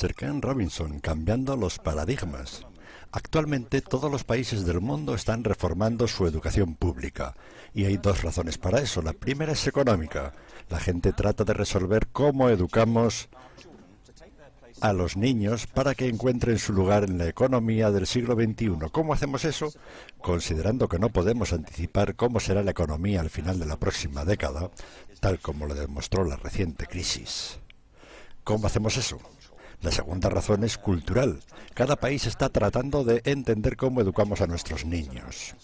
Sir Ken Robinson, cambiando los paradigmas. Actualmente todos los países del mundo están reformando su educación pública y hay dos razones para eso. La primera es económica. La gente trata de resolver cómo educamos a los niños para que encuentren su lugar en la economía del siglo XXI. ¿Cómo hacemos eso? Considerando que no podemos anticipar cómo será la economía al final de la próxima década, tal como lo demostró la reciente crisis. ¿Cómo hacemos eso? La segunda razón es cultural. Cada país está tratando de entender cómo educamos a nuestros niños,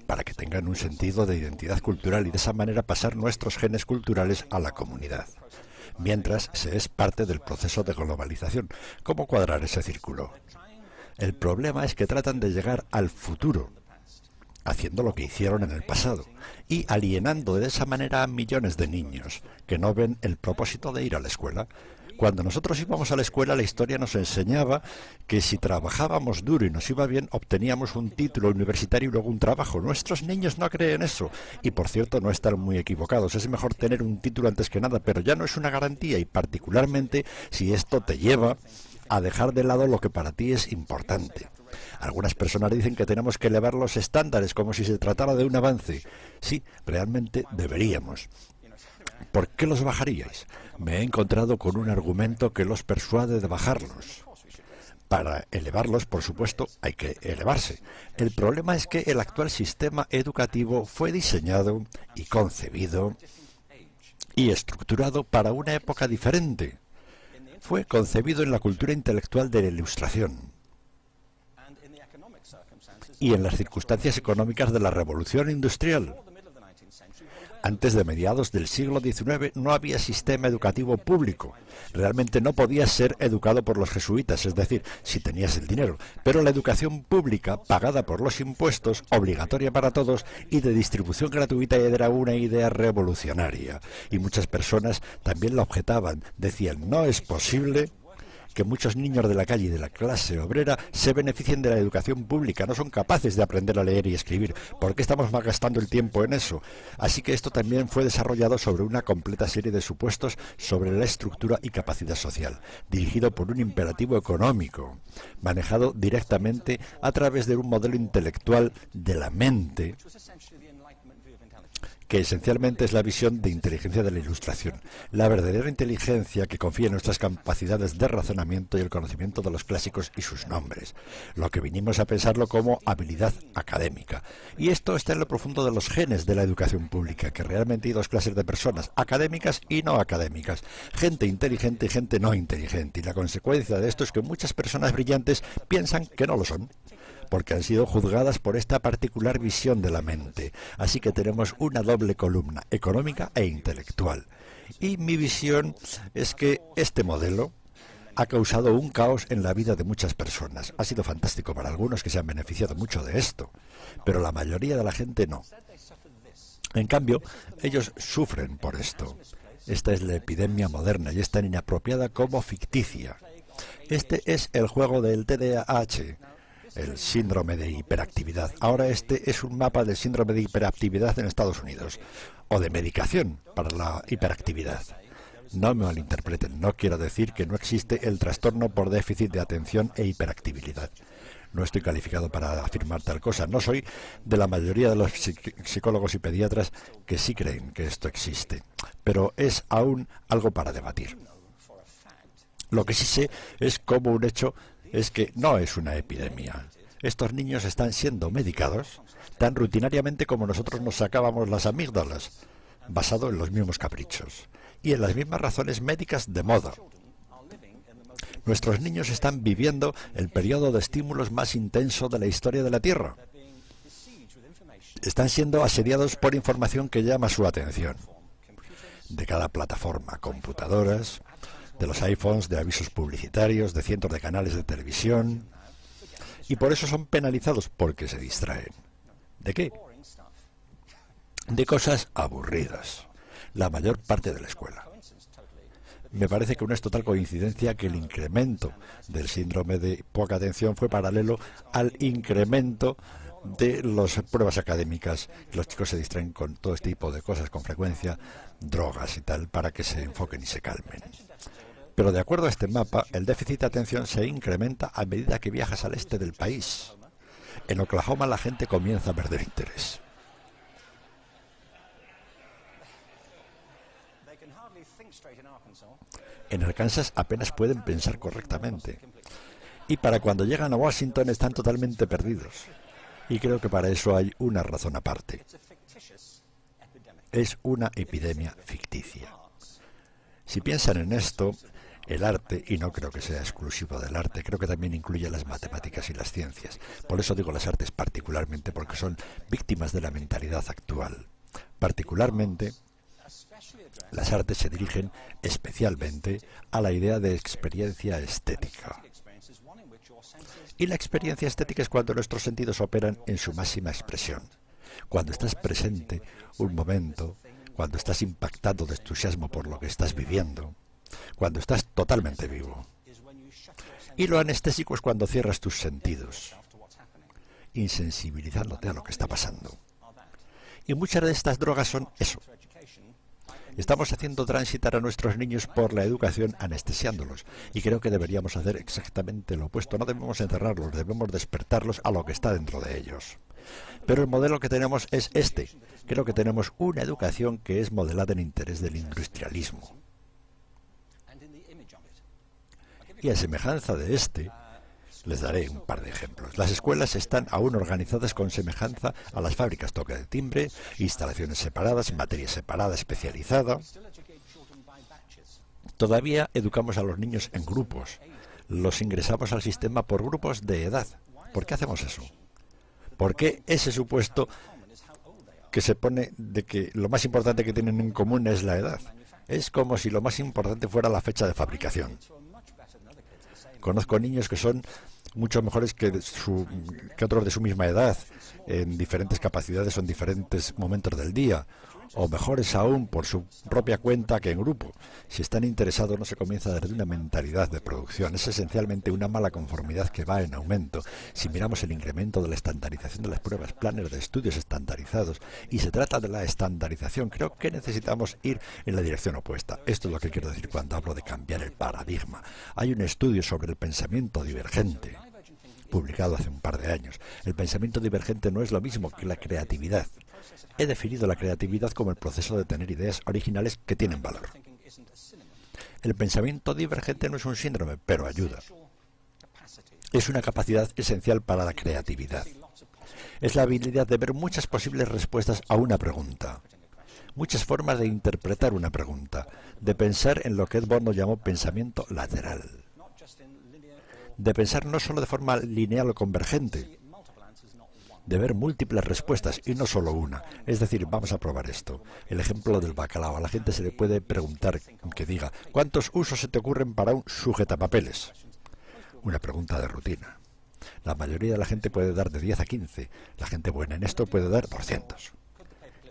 para que tengan un sentido de identidad cultural y de esa manera pasar nuestros genes culturales a la comunidad, mientras se es parte del proceso de globalización. ¿Cómo cuadrar ese círculo? El problema es que tratan de llegar al futuro, haciendo lo que hicieron en el pasado, y alienando de esa manera a millones de niños que no ven el propósito de ir a la escuela. Cuando nosotros íbamos a la escuela, la historia nos enseñaba que si trabajábamos duro y nos iba bien, obteníamos un título universitario y luego un trabajo. Nuestros niños no creen eso. Y por cierto, no están muy equivocados. Es mejor tener un título antes que nada, pero ya no es una garantía, y particularmente si esto te lleva a dejar de lado lo que para ti es importante. Algunas personas dicen que tenemos que elevar los estándares como si se tratara de un avance. Sí, realmente deberíamos. ¿Por qué los bajaríais? Me he encontrado con un argumento que los persuade de bajarlos. Para elevarlos, por supuesto, hay que elevarse. El problema es que el actual sistema educativo fue diseñado y concebido y estructurado para una época diferente. Fue concebido en la cultura intelectual de la Ilustración y en las circunstancias económicas de la Revolución Industrial. Antes de mediados del siglo XIX no había sistema educativo público. Realmente no podías ser educado por los jesuitas, es decir, si tenías el dinero. Pero la educación pública, pagada por los impuestos, obligatoria para todos y de distribución gratuita, era una idea revolucionaria. Y muchas personas también la objetaban. Decían, no es posible que muchos niños de la calle y de la clase obrera se beneficien de la educación pública, no son capaces de aprender a leer y escribir. ¿Por qué estamos malgastando el tiempo en eso? Así que esto también fue desarrollado sobre una completa serie de supuestos sobre la estructura y capacidad social, dirigido por un imperativo económico, manejado directamente a través de un modelo intelectual de la mente, que esencialmente es la visión de inteligencia de la Ilustración, la verdadera inteligencia que confía en nuestras capacidades de razonamiento y el conocimiento de los clásicos y sus nombres, lo que vinimos a pensarlo como habilidad académica. Y esto está en lo profundo de los genes de la educación pública, que realmente hay dos clases de personas, académicas y no académicas, gente inteligente y gente no inteligente, y la consecuencia de esto es que muchas personas brillantes piensan que no lo son, porque han sido juzgadas por esta particular visión de la mente. Así que tenemos una doble columna, económica e intelectual. Y mi visión es que este modelo ha causado un caos en la vida de muchas personas. Ha sido fantástico para algunos que se han beneficiado mucho de esto, pero la mayoría de la gente no. En cambio, ellos sufren por esto. Esta es la epidemia moderna y es tan inapropiada como ficticia. Este es el juego del TDAH, el síndrome de hiperactividad. Ahora este es un mapa del síndrome de hiperactividad en Estados Unidos, o de medicación para la hiperactividad. No me malinterpreten, no quiero decir que no existe el trastorno por déficit de atención e hiperactividad. No estoy calificado para afirmar tal cosa. No soy de la mayoría de los psicólogos y pediatras que sí creen que esto existe, pero es aún algo para debatir. Lo que sí sé es como un hecho es que no es una epidemia. Estos niños están siendo medicados tan rutinariamente como nosotros nos sacábamos las amígdalas, basado en los mismos caprichos y en las mismas razones médicas de moda. Nuestros niños están viviendo el periodo de estímulos más intenso de la historia de la Tierra. Están siendo asediados por información que llama su atención. De cada plataforma, computadoras, de los iPhones, de avisos publicitarios, de cientos de canales de televisión, y por eso son penalizados porque se distraen. ¿De qué? De cosas aburridas, la mayor parte de la escuela. Me parece que no es total coincidencia que el incremento del síndrome de poca atención fue paralelo al incremento de las pruebas académicas. Los chicos se distraen con todo este tipo de cosas con frecuencia, drogas y tal, para que se enfoquen y se calmen. Pero de acuerdo a este mapa, el déficit de atención se incrementa a medida que viajas al este del país. En Oklahoma la gente comienza a perder interés. En Arkansas apenas pueden pensar correctamente. Y para cuando llegan a Washington están totalmente perdidos. Y creo que para eso hay una razón aparte. Es una epidemia ficticia. Si piensan en esto, el arte, y no creo que sea exclusivo del arte, creo que también incluye las matemáticas y las ciencias. Por eso digo las artes particularmente, porque son víctimas de la mentalidad actual. Particularmente, las artes se dirigen especialmente a la idea de experiencia estética. Y la experiencia estética es cuando nuestros sentidos operan en su máxima expresión. Cuando estás presente un momento, cuando estás impactado de entusiasmo por lo que estás viviendo, cuando estás totalmente vivo. Y lo anestésico es cuando cierras tus sentidos, insensibilizándote a lo que está pasando. Y muchas de estas drogas son eso. Estamos haciendo transitar a nuestros niños por la educación anestesiándolos. Y creo que deberíamos hacer exactamente lo opuesto. No debemos encerrarlos, debemos despertarlos a lo que está dentro de ellos. Pero el modelo que tenemos es este. Creo que tenemos una educación que es modelada en interés del industrialismo. Y a semejanza de este, les daré un par de ejemplos. Las escuelas están aún organizadas con semejanza a las fábricas, toque de timbre, instalaciones separadas, materia separada, especializada. Todavía educamos a los niños en grupos. Los ingresamos al sistema por grupos de edad. ¿Por qué hacemos eso? ¿Por qué ese supuesto que se pone de que lo más importante que tienen en común es la edad? Es como si lo más importante fuera la fecha de fabricación. Conozco niños que son mucho mejores que otros de su misma edad, en diferentes capacidades o en diferentes momentos del día, o mejores aún por su propia cuenta que en grupo. Si están interesados no se comienza desde una mentalidad de producción, es esencialmente una mala conformidad que va en aumento. Si miramos el incremento de la estandarización de las pruebas, planes de estudios estandarizados, y se trata de la estandarización, creo que necesitamos ir en la dirección opuesta. Esto es lo que quiero decir cuando hablo de cambiar el paradigma. Hay un estudio sobre el pensamiento divergente, publicado hace un par de años. El pensamiento divergente no es lo mismo que la creatividad. He definido la creatividad como el proceso de tener ideas originales que tienen valor. El pensamiento divergente no es un síndrome, pero ayuda. Es una capacidad esencial para la creatividad. Es la habilidad de ver muchas posibles respuestas a una pregunta, muchas formas de interpretar una pregunta, de pensar en lo que Ed Bono llamó pensamiento lateral, de pensar no solo de forma lineal o convergente, de ver múltiples respuestas y no solo una. Es decir, vamos a probar esto. El ejemplo del bacalao. A la gente se le puede preguntar que diga, ¿cuántos usos se te ocurren para un sujetapapeles? Una pregunta de rutina. La mayoría de la gente puede dar de 10 a 15. La gente buena en esto puede dar 200.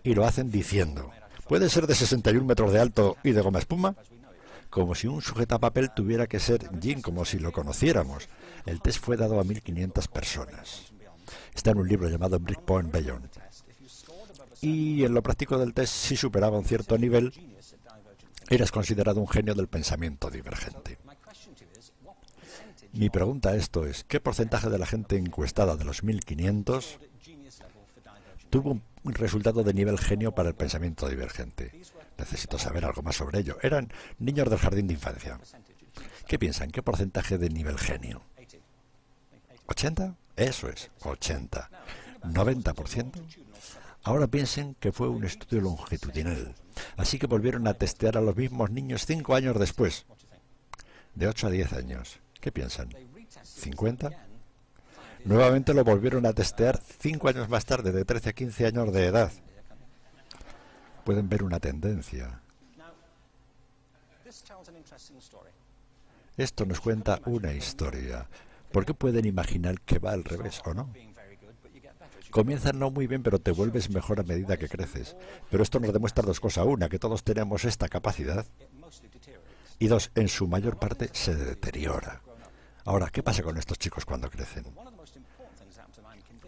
Y lo hacen diciendo, ¿puede ser de 61 metros de alto y de goma espuma? Como si un sujetapapel tuviera que ser Jim, como si lo conociéramos. El test fue dado a 1.500 personas. Está en un libro llamado Breakpoint Beyond. Y en lo práctico del test, si superaba un cierto nivel, eras considerado un genio del pensamiento divergente. Mi pregunta a esto es, ¿qué porcentaje de la gente encuestada de los 1.500 tuvo un resultado de nivel genio para el pensamiento divergente? Necesito saber algo más sobre ello. Eran niños del jardín de infancia. ¿Qué piensan? ¿Qué porcentaje de nivel genio? ¿80? Eso es, 80. ¿90%? Ahora piensen que fue un estudio longitudinal. Así que volvieron a testear a los mismos niños 5 años después. De 8 a 10 años. ¿Qué piensan? ¿50? Nuevamente lo volvieron a testear 5 años más tarde, de 13 a 15 años de edad. Pueden ver una tendencia. Esto nos cuenta una historia. ¿Por qué pueden imaginar que va al revés o no? Comienzas no muy bien, pero te vuelves mejor a medida que creces. Pero esto nos demuestra dos cosas. Una, que todos tenemos esta capacidad. Y dos, en su mayor parte se deteriora. Ahora, ¿qué pasa con estos chicos cuando crecen?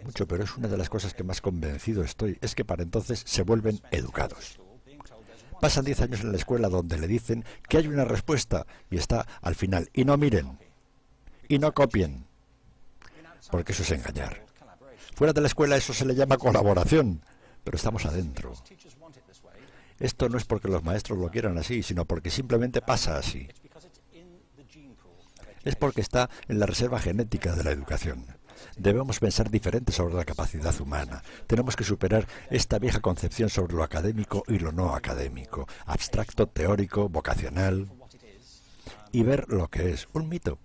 Mucho, pero es una de las cosas que más convencido estoy. Es que para entonces se vuelven educados. Pasan 10 años en la escuela donde le dicen que hay una respuesta y está al final. Y no miren, y no copien, porque eso es engañar. Fuera de la escuela eso se le llama colaboración, pero estamos adentro. Esto no es porque los maestros lo quieran así, sino porque simplemente pasa así. Es porque está en la reserva genética de la educación. Debemos pensar diferente sobre la capacidad humana. Tenemos que superar esta vieja concepción sobre lo académico y lo no académico, abstracto, teórico, vocacional, y ver lo que es un mito.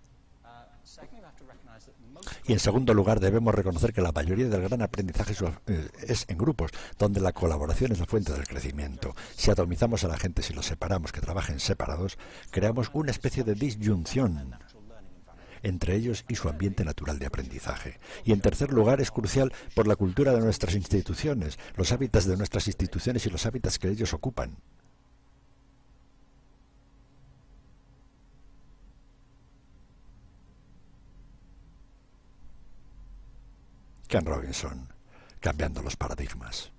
Y en segundo lugar, debemos reconocer que la mayoría del gran aprendizaje es en grupos, donde la colaboración es la fuente del crecimiento. Si atomizamos a la gente, si los separamos, que trabajen separados, creamos una especie de disyunción entre ellos y su ambiente natural de aprendizaje. Y en tercer lugar, es crucial por la cultura de nuestras instituciones, los hábitats de nuestras instituciones y los hábitats que ellos ocupan. Ken Robinson, cambiando los paradigmas.